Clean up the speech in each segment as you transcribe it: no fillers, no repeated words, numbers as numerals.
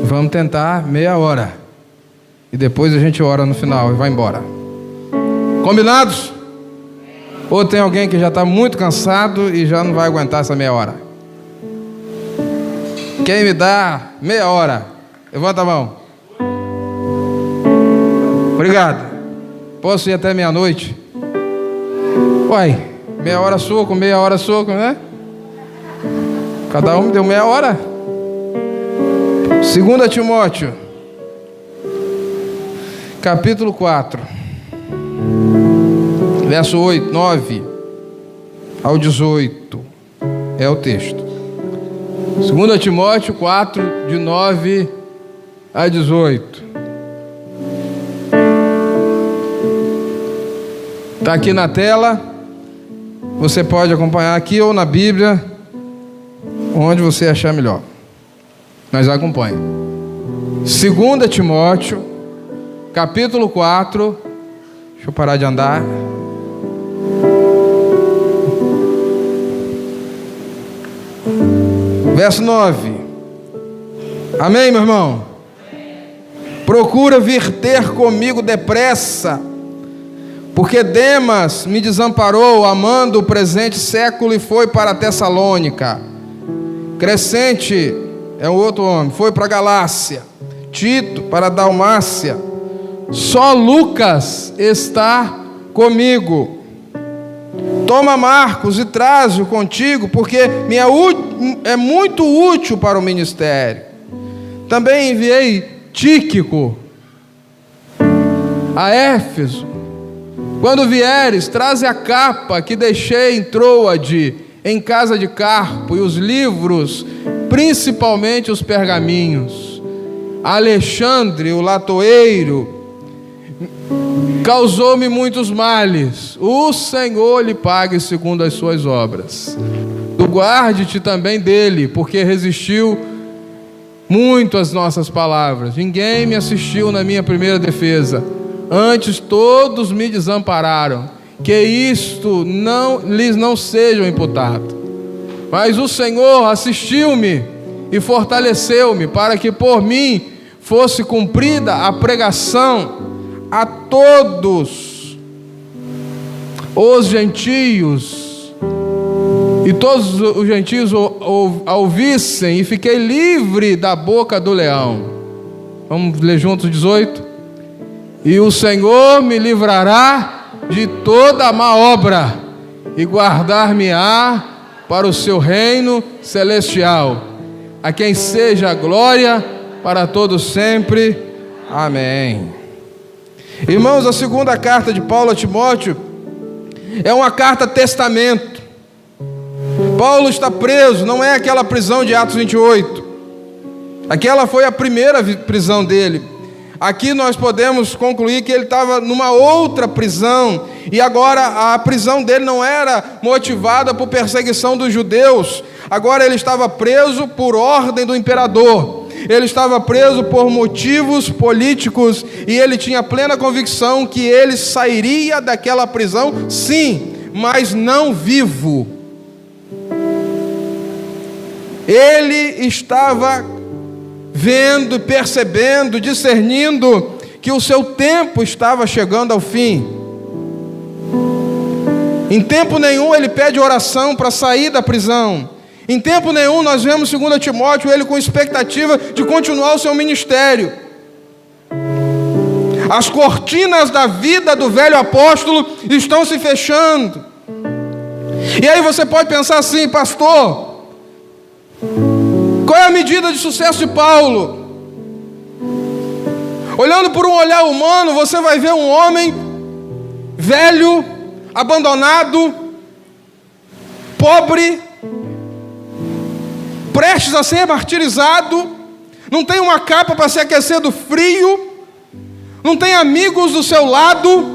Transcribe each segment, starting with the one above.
Vamos tentar meia hora. E depois a gente ora no final e vai embora. Combinados? Ou tem alguém que já está muito cansado e já não vai aguentar essa meia hora? Quem me dá meia hora? Levanta a mão. Obrigado. Posso ir até meia-noite? Uai, meia hora soco, né? Cada um me deu meia hora. 2 Timóteo, capítulo 4, verso 9 ao 18, é o texto. 2 Timóteo 4, de 9 a 18. Está aqui na tela. Você pode acompanhar aqui ou na Bíblia, onde você achar melhor. Mas acompanhe. 2 Timóteo, capítulo 4. Deixa eu parar de andar. Verso 9. Amém, meu irmão? Procura vir ter comigo depressa, porque Demas me desamparou, amando o presente século, e foi para Tessalônica. Crescente é um outro homem, foi para Galácia. Tito para Dalmácia. Só Lucas está comigo. Toma Marcos e traze-o contigo, porque é muito útil para o ministério. Também enviei Tíquico a Éfeso. Quando vieres, traze a capa que deixei em Troade, em casa de Carpo, e os livros, principalmente os pergaminhos. Alexandre, o latoeiro, causou-me muitos males. O Senhor lhe pague segundo as suas obras. Tu guarde-te também dele, porque resistiu muito às nossas palavras. Ninguém me assistiu na minha primeira defesa. Antes todos me desampararam. Que isto lhes não seja imputado. Mas o Senhor assistiu-me e fortaleceu-me, para que por mim fosse cumprida a pregação a todos os gentios, e todos os gentios a ouvissem, e fiquei livre da boca do leão. Vamos ler juntos 18. E o Senhor me livrará de toda má obra, e guardar-me-á para o seu reino celestial, a quem seja a glória para todos sempre. Amém. Irmãos, a segunda carta de Paulo a Timóteo é uma carta testamento. Paulo está preso, não é aquela prisão de Atos 28. Aquela foi a primeira prisão dele. Aqui nós podemos concluir que ele estava numa outra prisão, e agora a prisão dele não era motivada por perseguição dos judeus. Agora ele estava preso por ordem do imperador. Ele estava preso por motivos políticos, e ele tinha plena convicção que ele sairia daquela prisão, sim, mas não vivo. Ele estava vendo, percebendo, discernindo que o seu tempo estava chegando ao fim. Em tempo nenhum ele pede oração para sair da prisão. Em tempo nenhum nós vemos 2 Timóteo, ele com expectativa de continuar o seu ministério. As cortinas da vida do velho apóstolo estão se fechando. E aí você pode pensar assim: pastor, qual é a medida de sucesso de Paulo? Olhando por um olhar humano, você vai ver um homem velho, abandonado, pobre, prestes a ser martirizado, não tem uma capa para se aquecer do frio, não tem amigos do seu lado.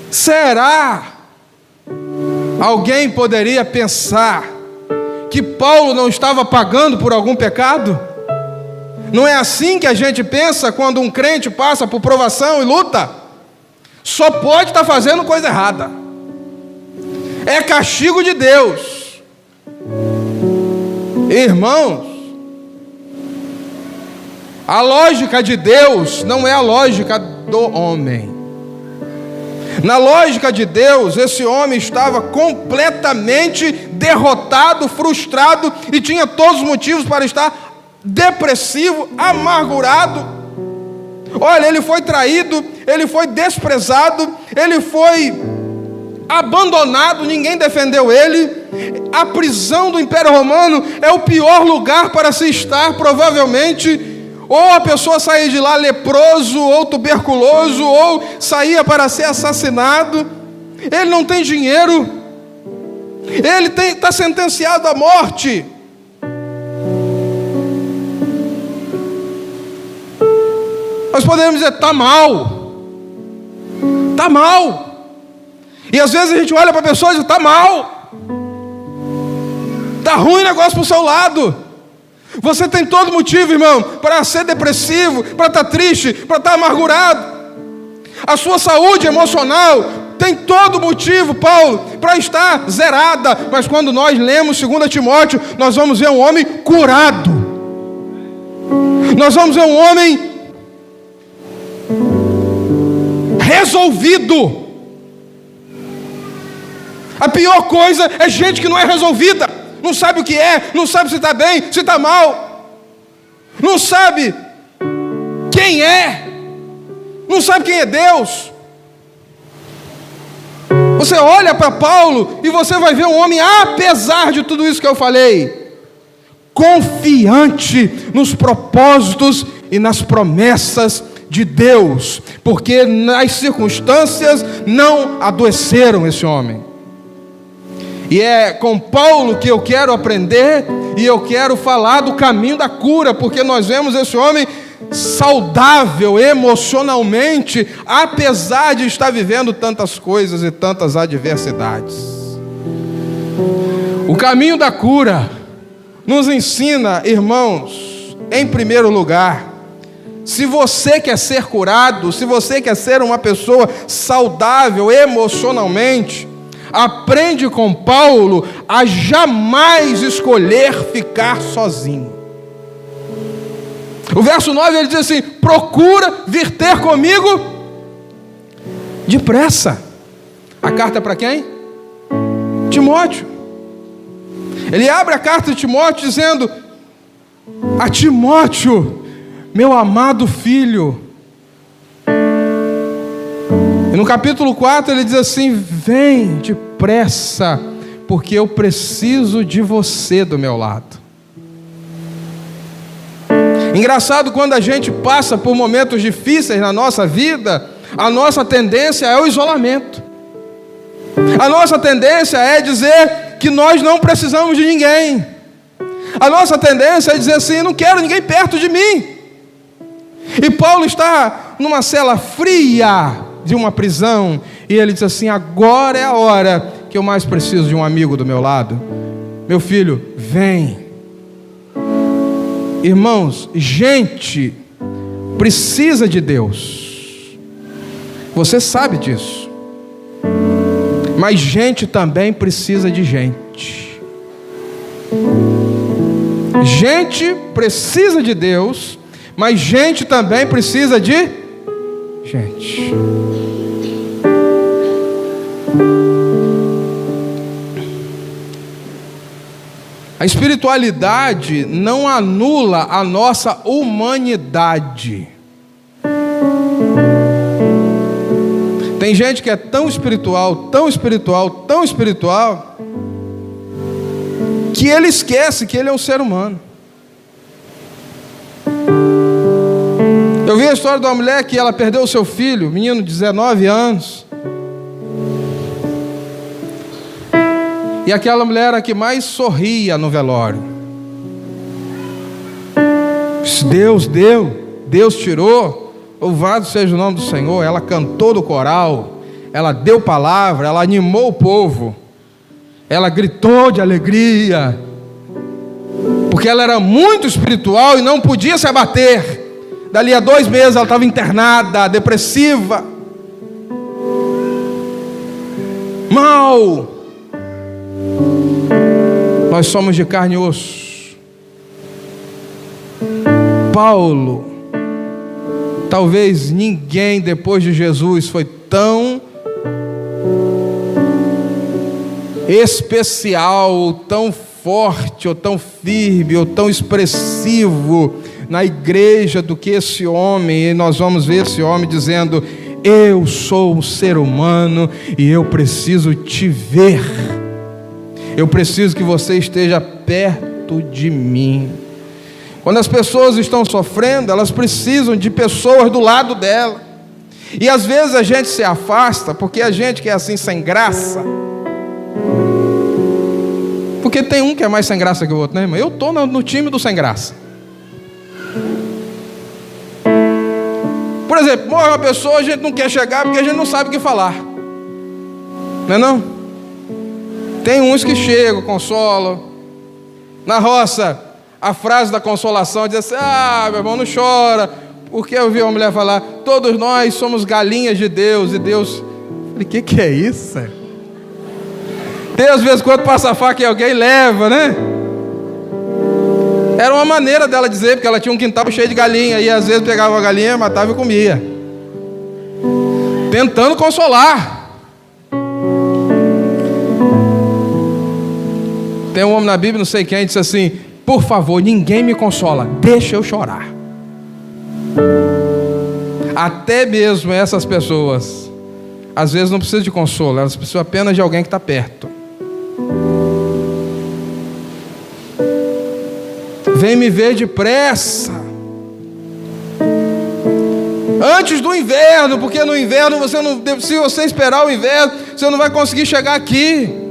Será? Alguém poderia pensar que Paulo não estava pagando por algum pecado? Não é assim que a gente pensa quando um crente passa por provação e luta? só pode estar fazendo coisa errada. É castigo de Deus. Irmãos, a lógica de Deus não é a lógica do homem. Na lógica de Deus, esse homem estava completamente derrotado, frustrado e tinha todos os motivos para estar depressivo, amargurado. Olha, ele foi traído, ele foi desprezado, ele foi abandonado, ninguém defendeu ele. A prisão do Império Romano é o pior lugar para se estar, provavelmente. Ou a pessoa saía de lá leproso, ou tuberculoso, ou saía para ser assassinado. Ele não tem dinheiro, ele está sentenciado à morte. Nós podemos dizer, está mal. Está mal. E às vezes a gente olha para a pessoa e diz, está mal. Está ruim o negócio para o seu lado. Você tem todo motivo, irmão, para ser depressivo, para estar triste, para estar amargurado. A sua saúde emocional tem todo motivo, Paulo, para estar zerada. Mas quando nós lemos 2 Timóteo, nós vamos ver um homem curado. Nós vamos ver um homem resolvido. A pior coisa é gente que não é resolvida. Não sabe o que é, não sabe se está bem, se está mal, não sabe quem é, não sabe quem é Deus. Você olha para Paulo e você vai ver um homem, apesar de tudo isso que eu falei, confiante nos propósitos e nas promessas de Deus, porque nas circunstâncias não adoeceram esse homem. E é com Paulo que eu quero aprender, e eu quero falar do caminho da cura, porque nós vemos esse homem saudável emocionalmente, apesar de estar vivendo tantas coisas e tantas adversidades. O caminho da cura nos ensina, irmãos, em primeiro lugar, se você quer ser curado, se você quer ser uma pessoa saudável emocionalmente, aprende com Paulo a jamais escolher ficar sozinho. O verso 9 ele diz assim: procura vir ter comigo depressa. A carta é para quem? Timóteo. Ele abre a carta de Timóteo dizendo: a Timóteo, meu amado filho. E no capítulo 4 ele diz assim: vem depressa, porque eu preciso de você do meu lado. Engraçado, quando a gente passa por momentos difíceis na nossa vida, a nossa tendência é o isolamento. A nossa tendência é dizer que nós não precisamos de ninguém. A nossa tendência é dizer assim: não quero ninguém perto de mim. E Paulo está numa cela fria de uma prisão, e ele diz assim: agora é a hora que eu mais preciso de um amigo do meu lado. Meu filho, vem. Irmãos, gente precisa de Deus, você sabe disso, mas gente também precisa de gente. Gente precisa de Deus, mas gente também precisa de gente. A espiritualidade não anula a nossa humanidade. Tem gente que é tão espiritual, tão espiritual, tão espiritual, que ele esquece que ele é um ser humano. Eu vi a história de uma mulher que ela perdeu o seu filho, menino de 19 anos. E aquela mulher era a que mais sorria no velório. Deus deu, Deus tirou, louvado seja o nome do Senhor. Ela cantou do coral, ela deu palavra, ela animou o povo, ela gritou de alegria, porque ela era muito espiritual e não podia se abater. Dali a 2 meses ela estava internada, depressiva. mal. Nós somos de carne e osso. Paulo, talvez ninguém depois de Jesus foi tão especial, ou tão forte, ou tão firme, ou tão expressivo na igreja do que esse homem. E nós vamos ver esse homem dizendo: eu sou um ser humano e eu preciso te ver. Eu preciso que você esteja perto de mim. Quando as pessoas estão sofrendo, elas precisam de pessoas do lado dela. E às vezes a gente se afasta, porque a gente que é assim sem graça. Porque tem um que é mais sem graça que o outro, né, irmão? Eu estou no time do sem graça. Por exemplo, morre uma pessoa, a gente não quer chegar porque a gente não sabe o que falar. Não é não? Tem uns que chegam, consolam. Na roça, a frase da consolação diz assim: ah, meu irmão, não chora. Porque eu vi uma mulher falar: todos nós somos galinhas de Deus. E Deus... Eu falei: que é isso? Deus, às vezes, quando passa a faca em alguém, leva, né? Era uma maneira dela dizer, porque ela tinha um quintal cheio de galinha. E às vezes pegava uma galinha, matava e comia. Tentando consolar. Tem um homem na Bíblia, não sei quem, disse assim: por favor, ninguém me consola, deixa eu chorar. Até mesmo essas pessoas, às vezes não precisam de consolo, elas precisam apenas de alguém que está perto. Vem me ver depressa, antes do inverno, porque no inverno você não, se você esperar o inverno, você não vai conseguir chegar aqui.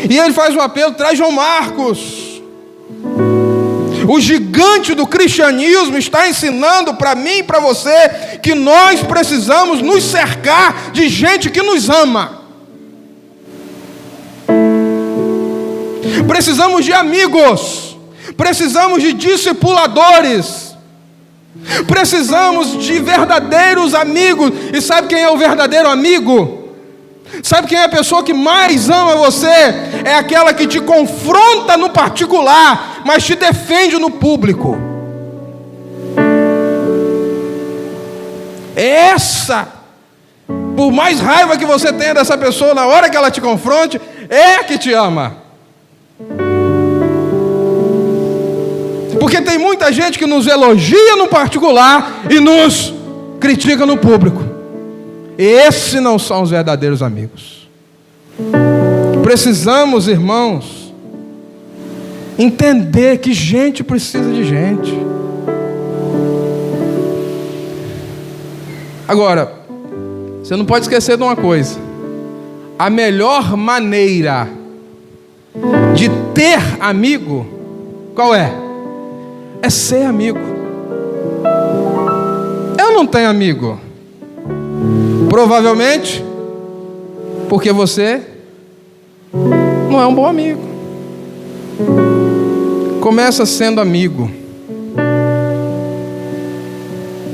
E ele faz um apelo: traz João Marcos. O gigante do cristianismo está ensinando para mim e para você que nós precisamos nos cercar de gente que nos ama. Precisamos de amigos, precisamos de discipuladores, precisamos de verdadeiros amigos. E sabe quem é o verdadeiro amigo? Sabe quem é a pessoa que mais ama você? É aquela que te confronta no particular, mas te defende no público. Essa, por mais raiva que você tenha dessa pessoa, na hora que ela te confronte, é a que te ama. Porque tem muita gente que nos elogia no particular e nos critica no público. Esses não são os verdadeiros amigos. Precisamos, irmãos, entender que gente precisa de gente. Agora, você não pode esquecer de uma coisa: a melhor maneira de ter amigo, qual é? É ser amigo. Eu não tenho amigo. Provavelmente porque você não é um bom amigo. Começa sendo amigo,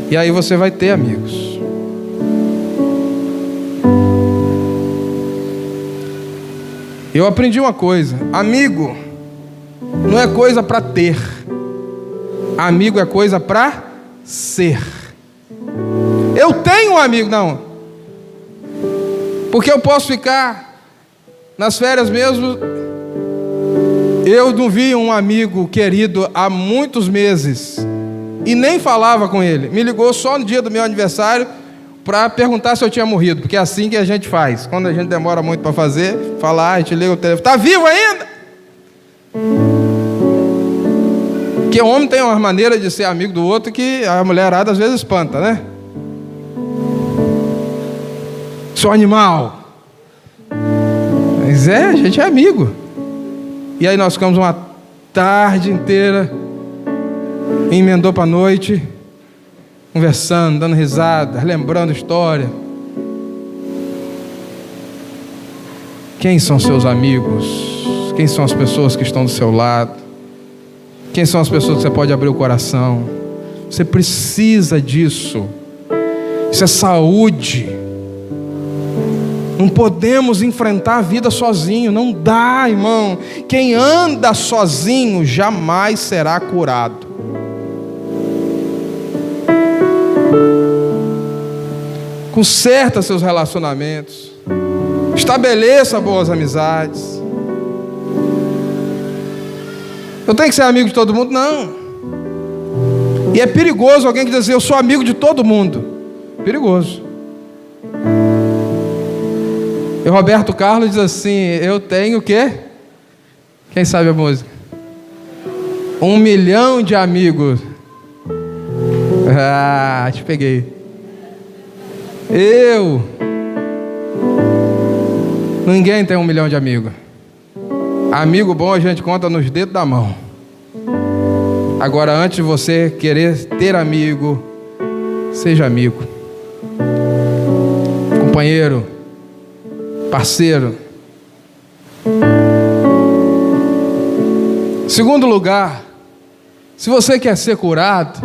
e aí você vai ter amigos. Eu aprendi uma coisa: amigo não é coisa para ter, amigo é coisa para ser. Eu tenho um amigo, não. Porque eu posso ficar nas férias mesmo. Eu não vi um amigo querido há muitos meses e nem falava com ele. Me ligou só no dia do meu aniversário para perguntar se eu tinha morrido, porque é assim que a gente faz. Quando a gente demora muito para fazer, falar, a gente liga o telefone: está vivo ainda? Porque o homem tem uma maneira de ser amigo do outro que a mulherada às vezes espanta, né? Sou animal. Mas a gente é amigo. E aí nós ficamos uma tarde inteira, emendou para a noite, conversando, dando risada, lembrando história. Quem são seus amigos? Quem são as pessoas que estão do seu lado? Quem são as pessoas que você pode abrir o coração? Você precisa disso. Isso é saúde. Não podemos enfrentar a vida sozinho, não dá, irmão. Quem anda sozinho jamais será curado. Conserta seus relacionamentos, estabeleça boas amizades. Eu tenho que ser amigo de todo mundo? Não. E é perigoso alguém que diz assim, eu sou amigo de todo mundo. Perigoso. E Roberto Carlos diz assim, eu tenho o quê? Quem sabe a música? 1 milhão de amigos. Ah, te peguei. Ninguém tem 1 milhão de amigos. Amigo bom a gente conta nos dedos da mão. Agora, antes de você querer ter amigo, seja amigo, companheiro, parceiro. Segundo lugar, se você quer ser curado,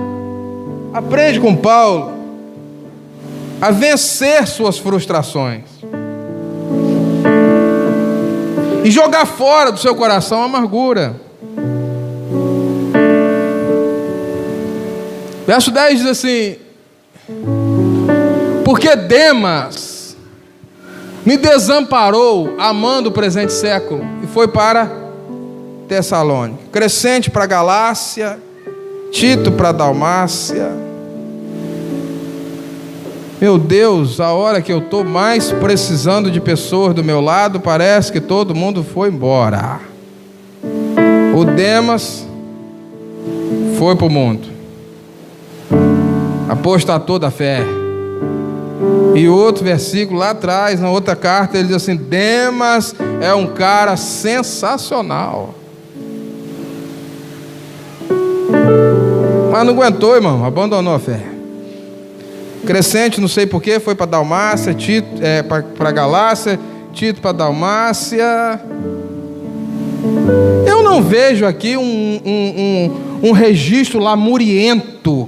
aprende com Paulo a vencer suas frustrações e jogar fora do seu coração a amargura. Verso 10 diz assim: porque Demas me desamparou amando o presente século e foi para Tessalônica. Crescente para Galácia, Tito para Dalmácia. Meu Deus, a hora que eu estou mais precisando de pessoas do meu lado, parece que todo mundo foi embora. O Demas foi para o mundo, apostatou da fé. E outro versículo lá atrás, na outra carta, ele diz assim: Demas é um cara sensacional. Mas não aguentou, irmão, abandonou a fé. Crescente, não sei porquê, foi para Dalmácia, Tito, para Galácia, Tito para Dalmácia. Eu não vejo aqui um registro lamuriento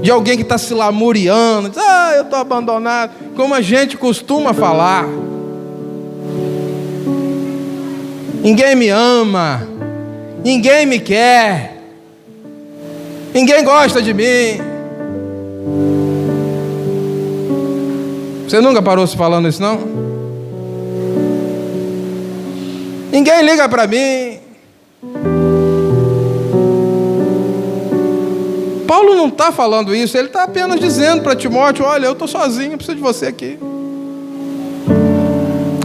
de alguém que está se lamuriando, diz, eu estou abandonado, como a gente costuma falar. Ninguém me ama, ninguém me quer, ninguém gosta de mim. Você nunca parou se falando isso, não? Ninguém liga para mim. Paulo não está falando isso, ele está apenas dizendo para Timóteo: olha, eu estou sozinho, eu preciso de você aqui.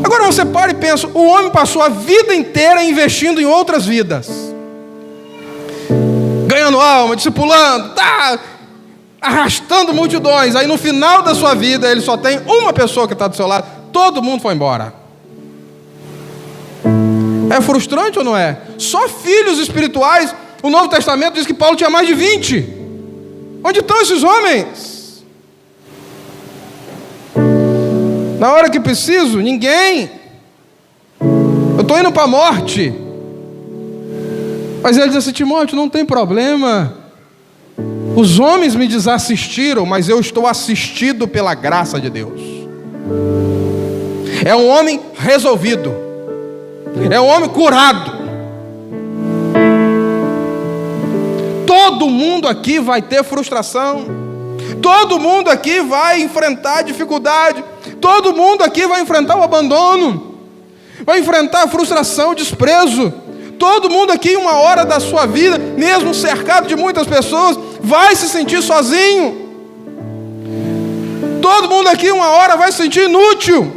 Agora você para e pensa, o homem passou a vida inteira investindo em outras vidas, ganhando alma, discipulando, arrastando multidões. Aí no final da sua vida ele só tem uma pessoa que está do seu lado, todo mundo foi embora. É frustrante ou não é? Só filhos espirituais, o Novo Testamento diz que Paulo tinha mais de 20. Onde estão esses homens? Na hora que preciso, ninguém. Eu estou indo para a morte. Mas ele diz assim: Timóteo, não tem problema. Os homens me desassistiram, mas eu estou assistido pela graça de Deus. É um homem resolvido, é um homem curado. Todo mundo aqui vai ter frustração, todo mundo aqui vai enfrentar dificuldade, todo mundo aqui vai enfrentar o abandono, vai enfrentar a frustração, o desprezo. Todo mundo aqui, em uma hora da sua vida, mesmo cercado de muitas pessoas, vai se sentir sozinho. Todo mundo aqui, uma hora, vai se sentir inútil.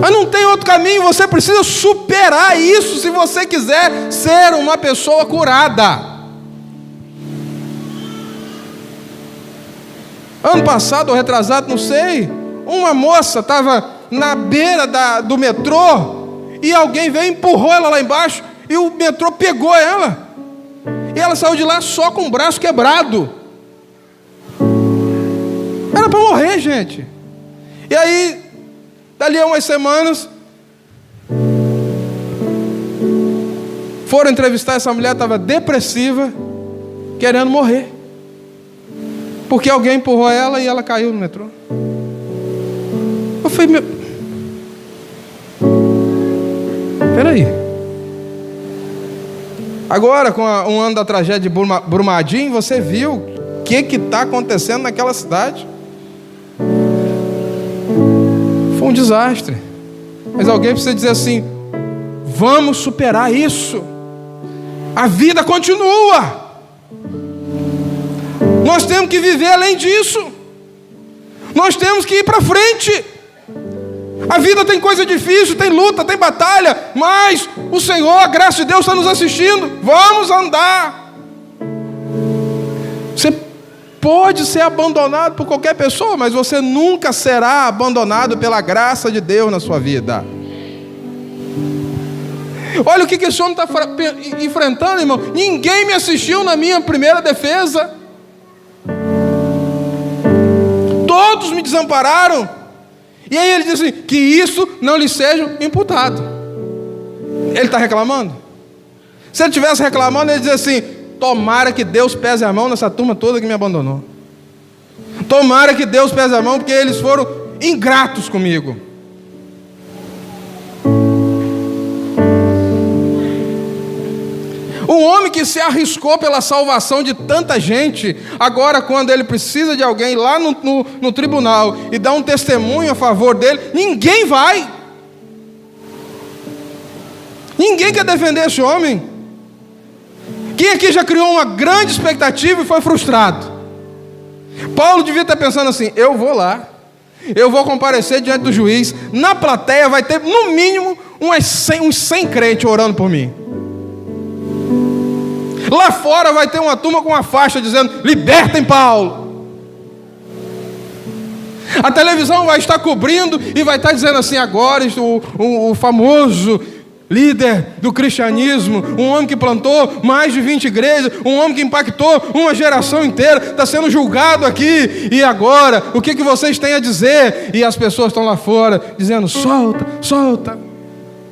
Mas não tem outro caminho, você precisa superar isso se você quiser ser uma pessoa curada. Ano passado ou retrasado, não sei, uma moça estava na beira do metrô e alguém veio e empurrou ela lá embaixo e o metrô pegou ela. E ela saiu de lá só com o braço quebrado. Era para morrer, gente. E aí, dali a umas semanas, foram entrevistar essa mulher, estava depressiva, querendo morrer, porque alguém empurrou ela e ela caiu no metrô. Eu falei, peraí. Agora, com um ano da tragédia de Brumadinho, você viu o que está acontecendo naquela cidade? Foi um desastre. Mas alguém precisa dizer assim: vamos superar isso. A vida continua. Nós temos que viver além disso. Nós temos que ir para frente. A vida tem coisa difícil, tem luta, tem batalha, mas o Senhor, a graça de Deus está nos assistindo. Vamos andar. Você pode ser abandonado por qualquer pessoa, mas você nunca será abandonado pela graça de Deus na sua vida. Olha o que esse homem está enfrentando, irmão. Ninguém me assistiu na minha primeira defesa. Todos me desampararam. E aí ele diz assim: que isso não lhe seja imputado. Ele está reclamando? Se ele estivesse reclamando, ele diz assim: tomara que Deus pese a mão nessa turma toda que me abandonou. Tomara que Deus pese a mão, porque eles foram ingratos comigo. Um homem que se arriscou pela salvação de tanta gente, agora quando ele precisa de alguém lá no tribunal e dá um testemunho a favor dele, ninguém vai. Ninguém quer defender esse homem. Quem aqui já criou uma grande expectativa e foi frustrado? Paulo devia estar pensando assim: eu vou lá, eu vou comparecer diante do juiz, na plateia vai ter no mínimo uns 100 crentes orando por mim. Lá fora vai ter uma turma com uma faixa dizendo: libertem Paulo. A televisão vai estar cobrindo e vai estar dizendo assim: agora o famoso líder do cristianismo, um homem que plantou mais de 20 igrejas, um homem que impactou uma geração inteira, está sendo julgado aqui. E agora, o que vocês têm a dizer? E as pessoas estão lá fora dizendo: solta, solta.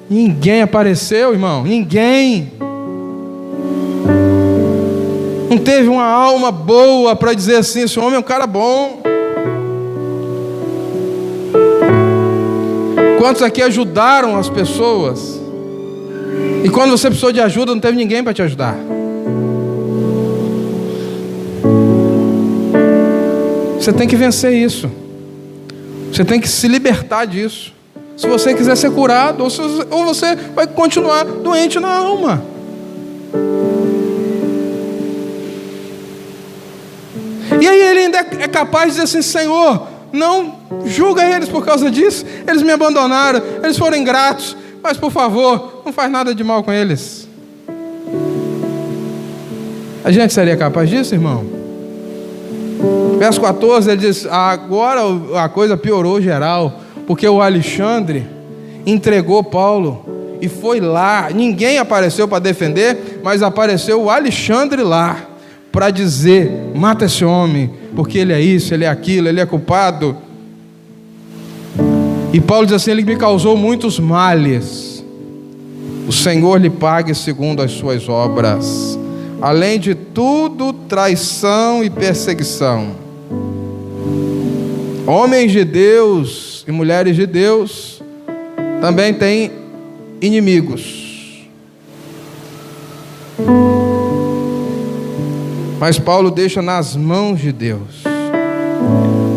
Ninguém apareceu, irmão, ninguém. Não teve uma alma boa para dizer assim: esse homem é um cara bom. Quantos aqui ajudaram as pessoas? E quando você precisou de ajuda, não teve ninguém para te ajudar. Você tem que vencer isso. Você tem que se libertar disso. Se você quiser ser curado, ou você vai continuar doente na alma. E aí ele ainda é capaz de dizer assim: Senhor, não julga eles por causa disso. Eles me abandonaram, eles foram ingratos, mas por favor, não faz nada de mal com eles. A gente seria capaz disso, irmão? Verso 14, ele diz: agora a coisa piorou geral, porque o Alexandre entregou Paulo e foi lá. Ninguém apareceu para defender, mas apareceu o Alexandre lá para dizer: mata esse homem, porque ele é isso, ele é aquilo, ele é culpado. E Paulo diz assim: ele me causou muitos males, o Senhor lhe pague segundo as suas obras. Além de tudo, traição e perseguição. Homens de Deus e mulheres de Deus também têm inimigos. Mas Paulo deixa nas mãos de Deus.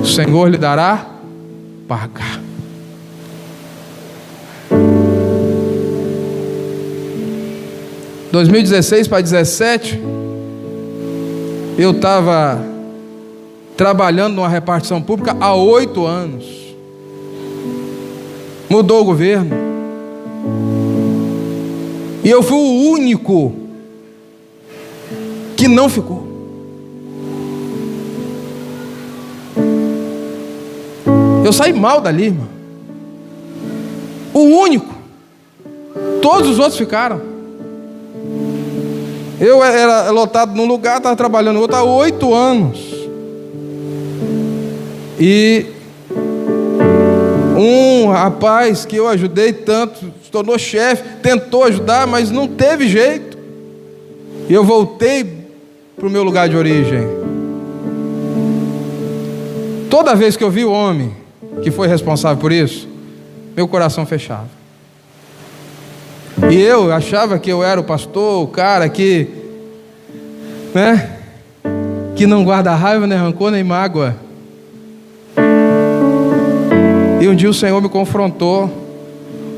O Senhor lhe dará paga. Em 2016 para 2017, eu estava trabalhando numa repartição pública há 8 anos. Mudou o governo. E eu fui o único que não ficou. Eu saí mal dali, irmão. O único. Todos os outros ficaram. Eu era lotado num lugar, estava trabalhando no outro há 8 anos. E um rapaz que eu ajudei tanto, se tornou chefe, tentou ajudar, mas não teve jeito. E eu voltei para o meu lugar de origem. Toda vez que eu vi o homem, que foi responsável por isso, meu coração fechava. E eu achava que eu era o pastor, o cara que, que não guarda raiva, nem rancor, nem mágoa. E um dia o Senhor me confrontou,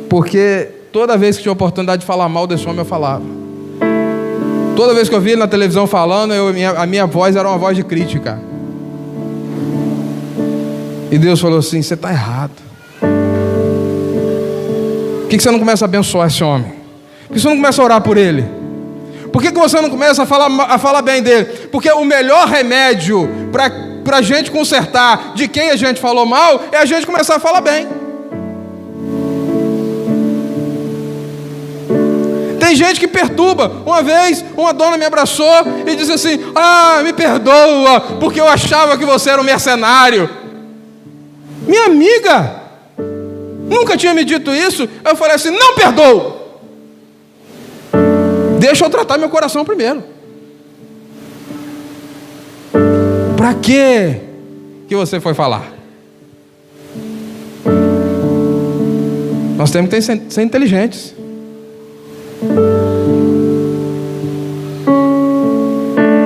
porque toda vez que tinha oportunidade de falar mal desse homem, eu falava. Toda vez que eu via ele na televisão falando, a minha voz era uma voz de crítica. E Deus falou assim: você está errado. Por que você não começa a abençoar esse homem? Por que você não começa a orar por ele? Por que você não começa a falar bem dele? Porque o melhor remédio para a gente consertar de quem a gente falou mal é a gente começar a falar bem. Tem gente que perturba. Uma vez uma dona me abraçou e disse assim: me perdoa, porque eu achava que você era um mercenário. Minha amiga nunca tinha me dito isso. Eu falei assim: não perdoo. Deixa eu tratar meu coração primeiro. Para que você foi falar? Nós temos que ser inteligentes.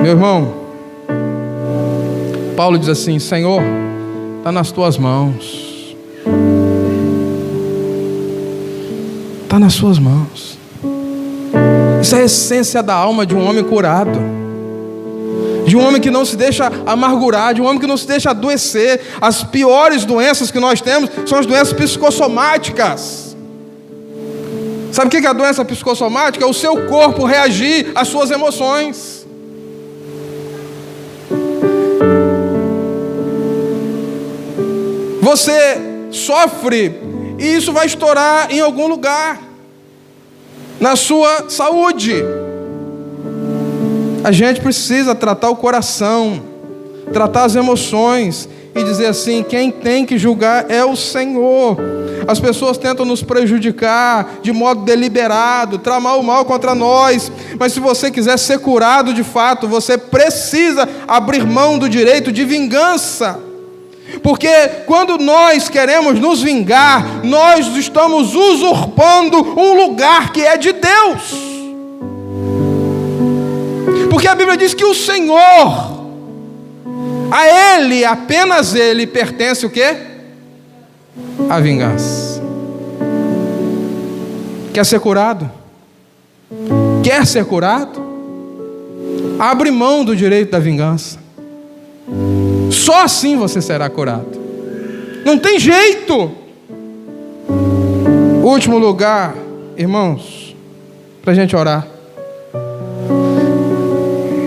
Meu irmão, Paulo diz assim: Senhor, está nas tuas mãos. Está nas suas mãos. Isso é a essência da alma de um homem curado, de um homem que não se deixa amargurar, de um homem que não se deixa adoecer. As piores doenças que nós temos são as doenças psicossomáticas. Sabe o que é a doença psicossomática? É o seu corpo reagir às suas emoções. Você sofre e isso vai estourar em algum lugar na sua saúde. A gente precisa tratar o coração, tratar as emoções e dizer assim: quem tem que julgar é o Senhor. As pessoas tentam nos prejudicar de modo deliberado, tramar o mal contra nós, mas se você quiser ser curado de fato, você precisa abrir mão do direito de vingança. Porque quando nós queremos nos vingar, nós estamos usurpando um lugar que é de Deus. Porque a Bíblia diz que o Senhor, a Ele, apenas Ele, pertence o quê? A vingança. Quer ser curado? Quer ser curado? Abre mão do direito da vingança. Só assim você será curado. Não tem jeito. Último lugar, irmãos, para a gente orar.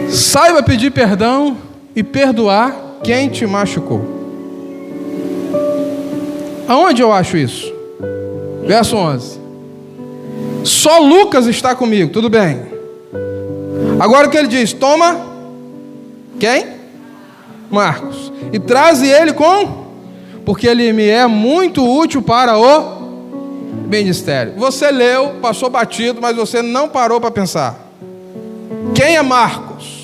Saiba pedir perdão e perdoar quem te machucou. Aonde eu acho isso? Verso 11. Só Lucas está comigo, tudo bem. Agora o que ele diz? Toma quem? Marcos. E traze ele porque ele me é muito útil para o ministério. Você leu, passou batido, mas você não parou para pensar. Quem é Marcos?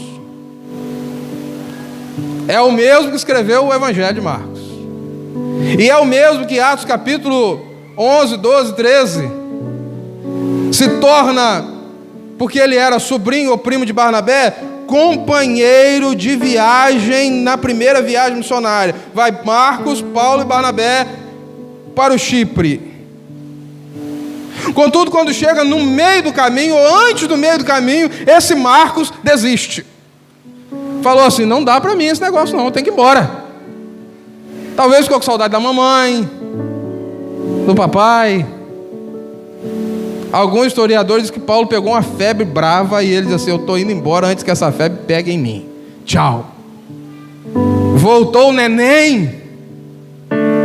É o mesmo que escreveu o Evangelho de Marcos. E é o mesmo que Atos capítulo 11, 12, 13 se torna, porque ele era sobrinho ou primo de Barnabé, companheiro de viagem na primeira viagem missionária. Vai Marcos, Paulo e Barnabé para o Chipre. Contudo, quando chega no meio do caminho, ou antes do meio do caminho, esse Marcos desiste. Falou assim: não dá para mim esse negócio não, eu tenho que ir embora. Talvez ficou com saudade da mamãe, do papai. Alguns historiadores dizem que Paulo pegou uma febre brava e ele diz assim: eu estou indo embora antes que essa febre pegue em mim. Tchau. Voltou o neném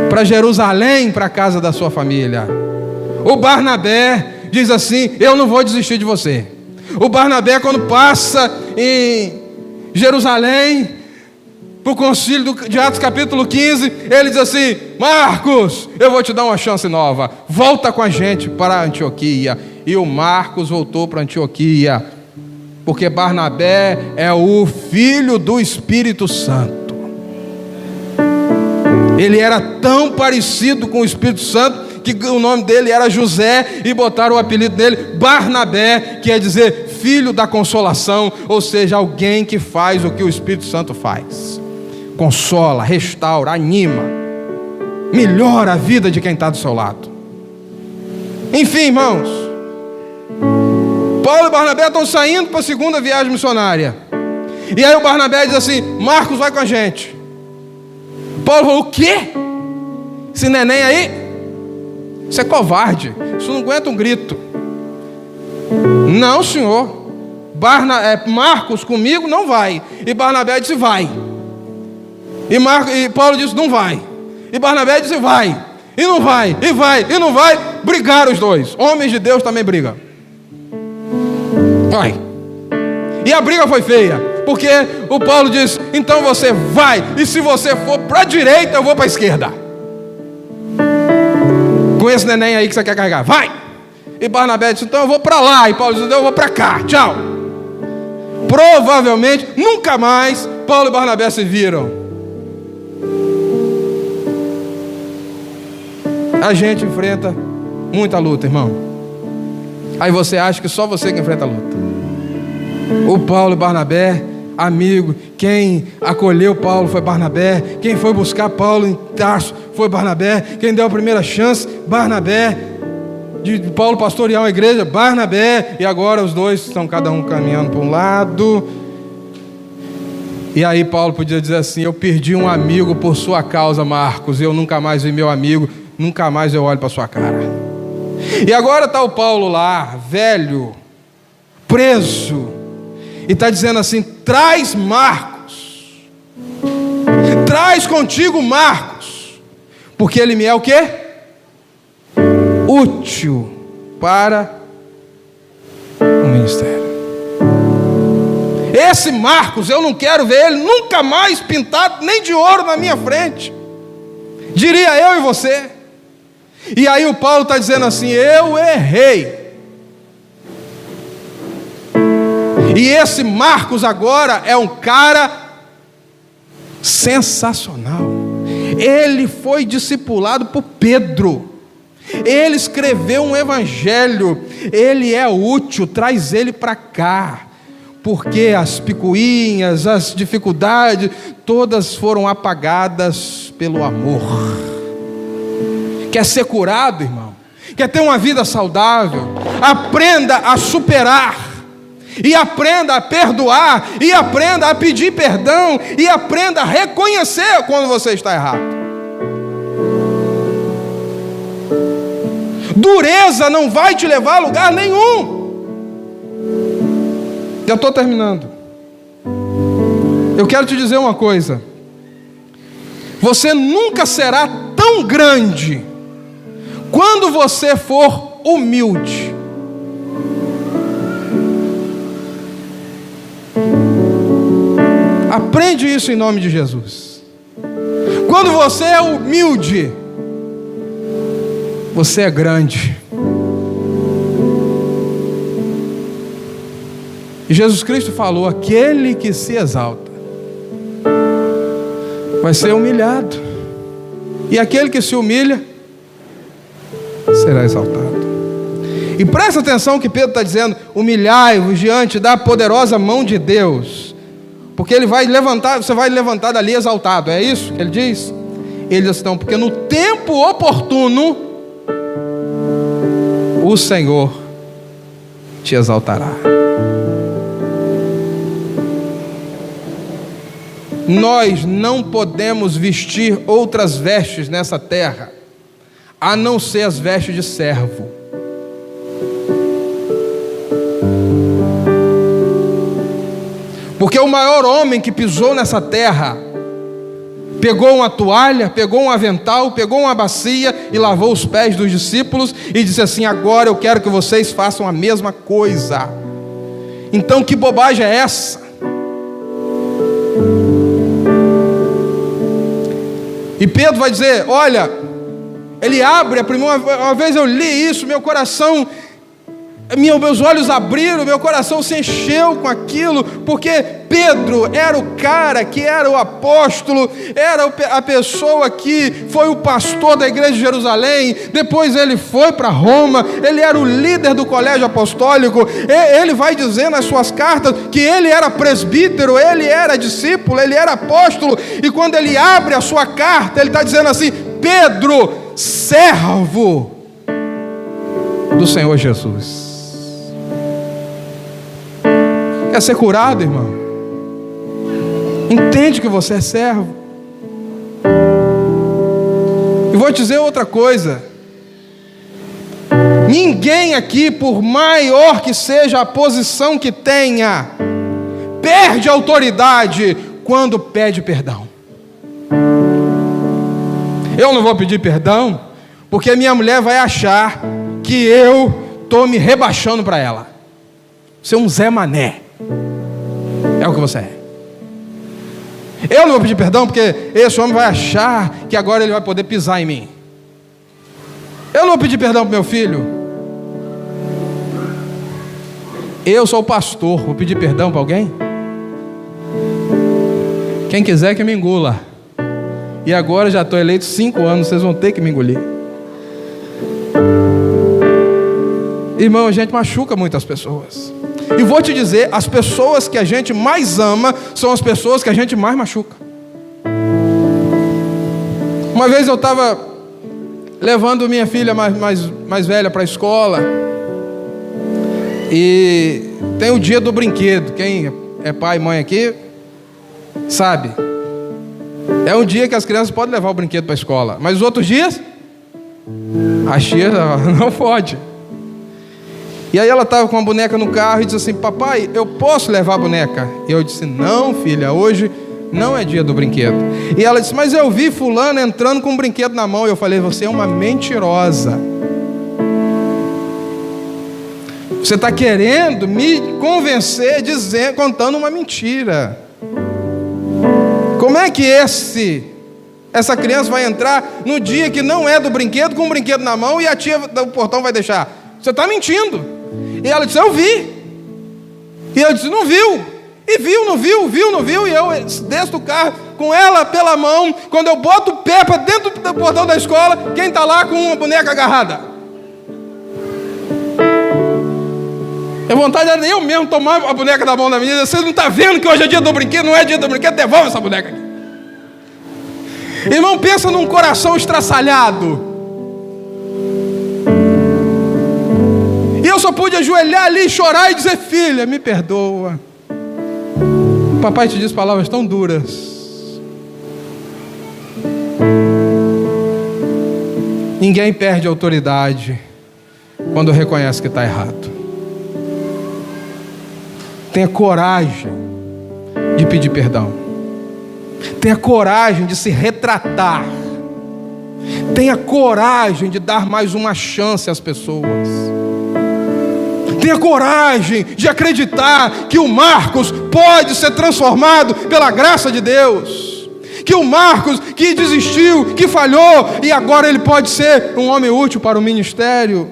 para Jerusalém, para a casa da sua família. O Barnabé diz assim: eu não vou desistir de você. O Barnabé, quando passa em Jerusalém, para o concílio de Atos capítulo 15, ele diz assim: Marcos, eu vou te dar uma chance nova, volta com a gente para Antioquia. E o Marcos voltou para Antioquia, porque Barnabé é o filho do Espírito Santo. Ele era tão parecido com o Espírito Santo que o nome dele era José, e botaram o apelido dele Barnabé, que quer dizer filho da consolação, ou seja, alguém que faz o que o Espírito Santo faz: consola, restaura, anima, melhora a vida de quem está do seu lado. Enfim, irmãos, Paulo e Barnabé estão saindo para a segunda viagem missionária, e aí o Barnabé diz assim: Marcos vai com a gente. Paulo falou: o quê? Esse neném aí? Isso é covarde, isso não aguenta um grito. Não, senhor, Marcos comigo não vai. E Barnabé disse: vai. E Paulo disse: não vai. E Barnabé disse: vai. E não vai, e vai, e não vai. Brigaram os dois. Homens de Deus também brigam. Vai. E a briga foi feia, porque o Paulo disse: então você vai, e se você for para a direita, eu vou para a esquerda. Com esse neném aí que você quer carregar, vai. E Barnabé disse: então eu vou para lá. E Paulo disse: então eu vou para cá, tchau. Provavelmente nunca mais Paulo e Barnabé se viram. A gente enfrenta muita luta, irmão. Aí você acha que só você que enfrenta a luta. O Paulo e Barnabé, amigo, quem acolheu Paulo foi Barnabé, quem foi buscar Paulo em Tarso foi Barnabé, quem deu a primeira chance, Barnabé, de Paulo pastorear uma igreja, Barnabé, e agora os dois estão cada um caminhando para um lado. E aí Paulo podia dizer assim: eu perdi um amigo por sua causa, Marcos, eu nunca mais vi meu amigo, nunca mais eu olho para sua cara. E agora está o Paulo lá, velho, preso, e está dizendo assim: traz Marcos, traz contigo Marcos, porque ele me é o quê? Útil para o ministério. Esse Marcos, eu não quero ver ele nunca mais pintado nem de ouro na minha frente, diria eu e você. E aí o Paulo está dizendo assim: eu errei. E esse Marcos agora é um cara sensacional. Ele foi discipulado por Pedro. Ele escreveu um evangelho. Ele é útil, traz ele para cá. Porque as picuinhas, as dificuldades, todas foram apagadas pelo amor. Quer ser curado, irmão? Quer ter uma vida saudável? Aprenda a superar. E aprenda a perdoar, e aprenda a pedir perdão, e aprenda a reconhecer quando você está errado. Dureza não vai te levar a lugar nenhum. Já estou terminando. Eu quero te dizer uma coisa: você nunca será tão grande quando você for humilde. Aprende isso em nome de Jesus. Quando você é humilde, você é grande. E Jesus Cristo falou: aquele que se exalta vai ser humilhado, e aquele que se humilha será exaltado. E presta atenção que Pedro está dizendo: humilhai-vos diante da poderosa mão de Deus, porque ele vai levantar, você vai levantar dali exaltado. É isso que ele diz? Ele diz assim: porque no tempo oportuno o Senhor te exaltará. Nós não podemos vestir outras vestes nessa terra, a não ser as vestes de servo. Porque o maior homem que pisou nessa terra pegou uma toalha, pegou um avental, pegou uma bacia e lavou os pés dos discípulos e disse assim: agora eu quero que vocês façam a mesma coisa. Então que bobagem é essa? E Pedro vai dizer: olha, ele abre, uma vez eu li isso, meu coração meus olhos abriram, meu coração se encheu com aquilo, porque Pedro era o cara que era o apóstolo, era a pessoa que foi o pastor da igreja de Jerusalém, depois ele foi para Roma, ele era o líder do colégio apostólico, ele vai dizer nas suas cartas que ele era presbítero, ele era discípulo, ele era apóstolo, e quando ele abre a sua carta, ele está dizendo assim: Pedro, servo do Senhor Jesus. Quer ser curado, irmão? Entende que você é servo. E vou te dizer outra coisa: ninguém aqui, por maior que seja a posição que tenha, perde a autoridade quando pede perdão. Eu não vou pedir perdão porque minha mulher vai achar que eu estou me rebaixando para ela. Você é um Zé Mané. É o que você é. Eu não vou pedir perdão porque esse homem vai achar que agora ele vai poder pisar em mim. Eu não vou pedir perdão para meu filho. Eu sou o pastor, vou pedir perdão para alguém? Quem quiser que me engula. E agora já estou eleito 5 anos, vocês vão ter que me engolir. Irmão, a gente machuca muitas pessoas. E vou te dizer, as pessoas que a gente mais ama são as pessoas que a gente mais machuca. Uma vez eu estava levando minha filha mais velha para a escola, e tem o dia do brinquedo. Quem é pai e mãe aqui sabe. É um dia que as crianças podem levar o brinquedo para a escola, mas os outros dias a tia não pode. E aí ela estava com a boneca no carro e disse assim: papai, eu posso levar a boneca? E eu disse: não, filha, hoje não é dia do brinquedo. E ela disse: mas eu vi fulano entrando com um brinquedo na mão. E eu falei: você é uma mentirosa. Você está querendo me convencer, contando uma mentira. Como é que essa criança vai entrar no dia que não é do brinquedo, com um brinquedo na mão, e a tia do portão vai deixar? Você está mentindo. E ela disse: eu vi. E eu disse: não viu. E viu, não viu, viu, não viu. E eu desço do carro com ela pela mão. Quando eu boto o pé para dentro do portão da escola, quem está lá com uma boneca agarrada? A vontade era eu mesmo tomar a boneca da mão da menina. Você não está vendo que hoje é dia do brinquedo? Não é dia do brinquedo? Devolve essa boneca aqui. Irmão, pensa num coração estraçalhado. E eu só pude ajoelhar ali, chorar e dizer: filha, me perdoa. O papai te diz palavras tão duras. Ninguém perde a autoridade quando reconhece que está errado. Tenha coragem de pedir perdão. Tenha coragem de se retratar. Tenha coragem de dar mais uma chance às pessoas. Tenha coragem de acreditar que o Marcos pode ser transformado pela graça de Deus. Que o Marcos que desistiu, que falhou, e agora ele pode ser um homem útil para o ministério.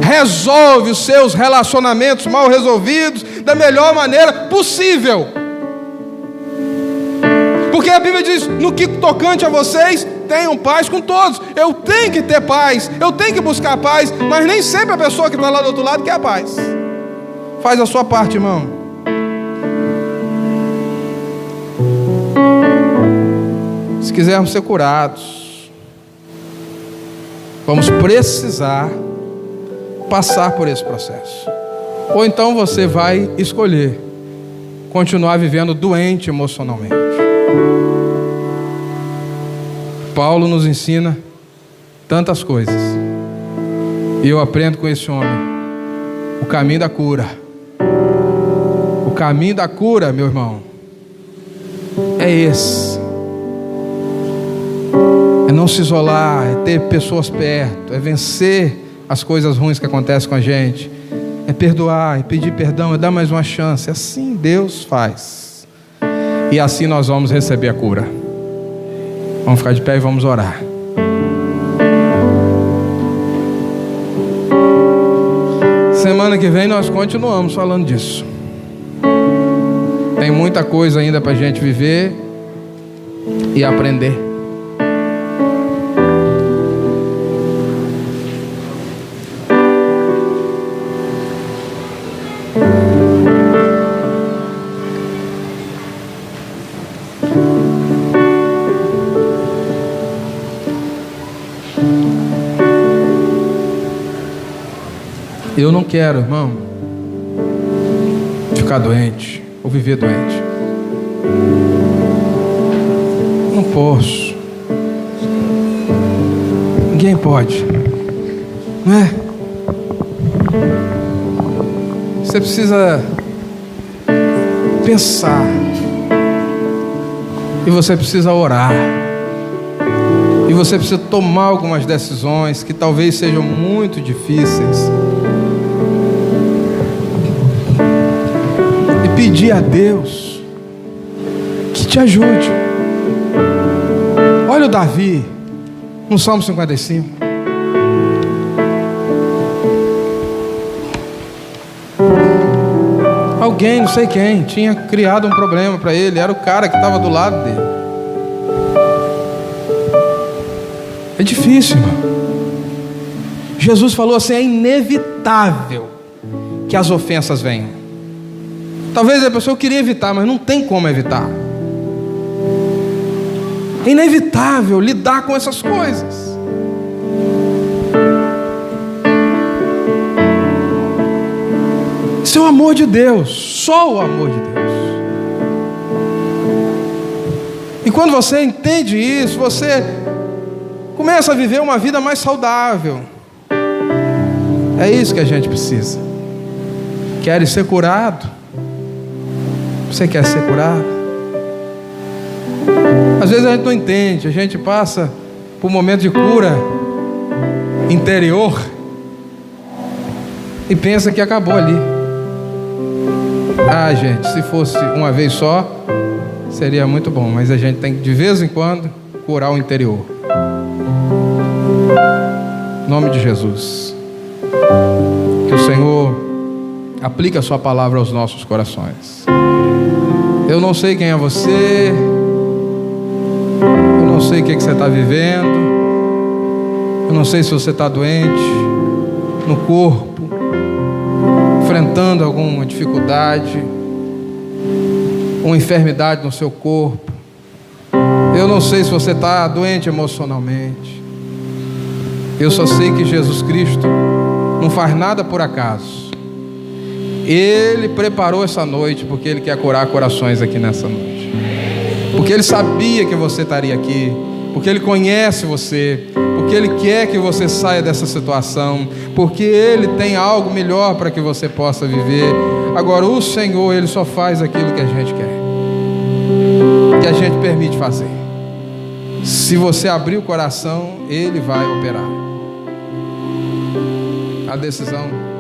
Resolve os seus relacionamentos mal resolvidos da melhor maneira possível. Porque a Bíblia diz: no que tocante a vocês, tenham paz com todos. Eu tenho que ter paz, eu tenho que buscar paz, mas nem sempre a pessoa que está lá do outro lado quer a paz. Faz a sua parte, irmão. Se quisermos ser curados, vamos precisar passar por esse processo. Ou então você vai escolher continuar vivendo doente emocionalmente. Paulo nos ensina tantas coisas, e eu aprendo com esse homem o caminho da cura. O caminho da cura, meu irmão, é esse. É não se isolar, é ter pessoas perto, é vencer as coisas ruins que acontecem com a gente, é perdoar, é pedir perdão, é dar mais uma chance. Assim Deus faz, e assim nós vamos receber a cura. Vamos ficar de pé e vamos orar. semana que vem nós continuamos falando disso. Tem muita coisa ainda para a gente viver e aprender. Eu não quero, irmão, ficar doente ou viver doente. Não posso. Ninguém pode, não é? Você precisa pensar. E você precisa orar. E você precisa tomar algumas decisões que talvez sejam muito difíceis. Pedir a Deus que te ajude. Olha o Davi no Salmo 55. Alguém, não sei quem, tinha criado um problema para ele. Era o cara que estava do lado dele. É difícil, irmão. Jesus falou assim: é inevitável que as ofensas venham. Talvez a pessoa queria evitar, mas não tem como evitar. É inevitável lidar com essas coisas. Isso é o amor de Deus, só o amor de Deus. E quando você entende isso, você começa a viver uma vida mais saudável. É isso que a gente precisa. Quer ser curado? Você quer ser curado? Às vezes a gente não entende, a gente passa por um momento de cura interior e pensa que acabou ali. Ah, gente, se fosse uma vez só, seria muito bom, mas a gente tem que, de vez em quando, curar o interior. Em nome de Jesus. Que o Senhor aplique a sua palavra aos nossos corações. Eu não sei quem é você, eu não sei o que você está vivendo, eu não sei se você está doente no corpo, enfrentando alguma dificuldade, uma enfermidade no seu corpo. Eu não sei se você está doente emocionalmente. Eu só sei que Jesus Cristo não faz nada por acaso. Ele preparou essa noite porque Ele quer curar corações aqui nessa noite. Porque Ele sabia que você estaria aqui. Porque Ele conhece você. Porque Ele quer que você saia dessa situação. Porque Ele tem algo melhor para que você possa viver. Agora, o Senhor, Ele só faz aquilo que a gente quer. Que a gente permite fazer. Se você abrir o coração, Ele vai operar. A decisão